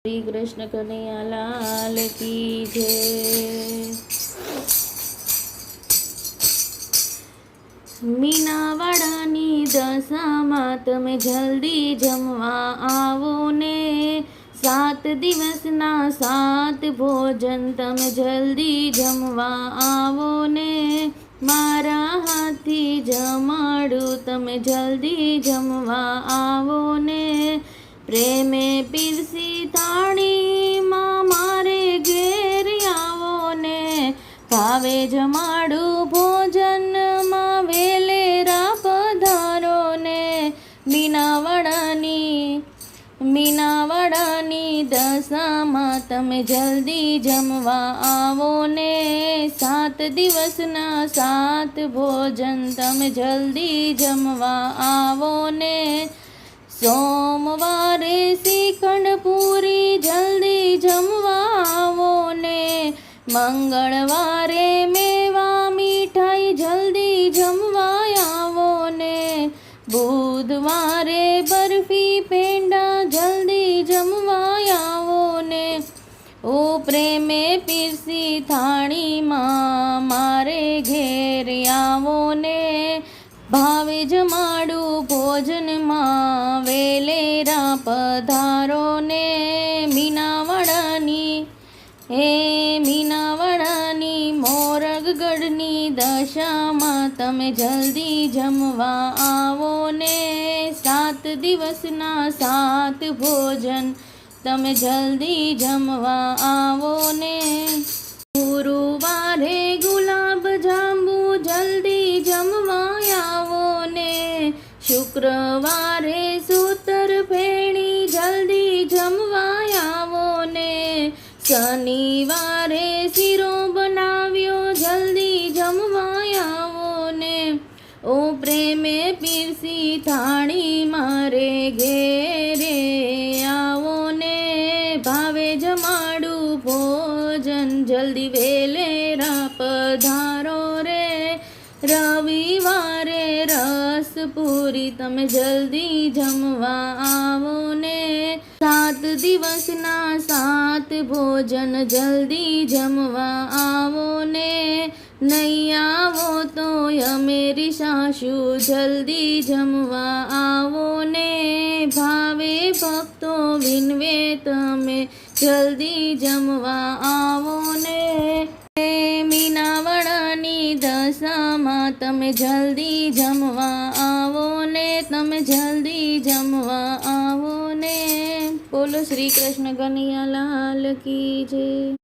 શ્રી કૃષ્ણ કનૈયા લાલ કી જય। મીનાવાડાની દશામાં તમે જલ્દી જમવા આવો ને, 7 દિવસના 7 ભોજન તમે જલ્દી જમવા આવો ને, મારા હાથથી જમાડું તમે જલ્દી જમવા આવો ને, પ્રેમે પીરસી થાળીમાં મારે ઘેર આવો ને, ભાવે જમાડું ભોજનમાં વેલેરા પધારો ને, મીનાવાડાની દશામાં તમે જલ્દી જમવા આવો ને, 7 દિવસના 7 ભોજન તમે જલ્દી જમવા આવો ને, સોમવારે શ્રીખંડ પૂરી જલ્દી જમવા આવો ને, મંગળવારે મેવા મીઠાઈ જલ્દી જમવા આવો ને, બુધવારે બરફી પેંડા જલ્દી જમવા આવો ને, ઓ પ્રેમે પીરસી થાળીમાં મારે ઘેર આવો ને, ભાવે જમાડું ભોજનમાં વેલેરા પધારો ને, મીનાવાડાની મોરગગઢની દશામાં તમે જલ્દી જમવા આવો ને, 7 દિવસના 7 ભોજન તમે જલ્દી જમવા આવો ને, ગુરુવારે ગુલાબ જાંબુ જલ્દી જમવા આવો ને, શુક્રવારે સૂતર ફેણી જલ્દી જમવા આવો ને, શનિવારે શીરો બનાવ્યો જલ્દી જમવા આવો ને, ઓ પ્રેમે પીરસી થાળી મારે ઘેરે આવો ને, ભાવે જમાડું ભોજન જલ્દી વેલેરા પધારો રે, રવિવારે રસ પૂરી તમે જલ્દી જમવા આવો ને, 7 દિવસના 7 ભોજન જલ્દી જમવા આવો ને, નહીં આવો તો અમેરી સાસુ જલ્દી જમવા આવો ને, ભાવે ભક્તો વિનવે તમે જલ્દી જમવા આવો ને, મીનાવાડાની દશામાં તમે જલ્દી જમવા આવો ને, તમે જલ્દી જમવા આવો ને, બોલો શ્રી કૃષ્ણ કનૈયા લાલ કી જય।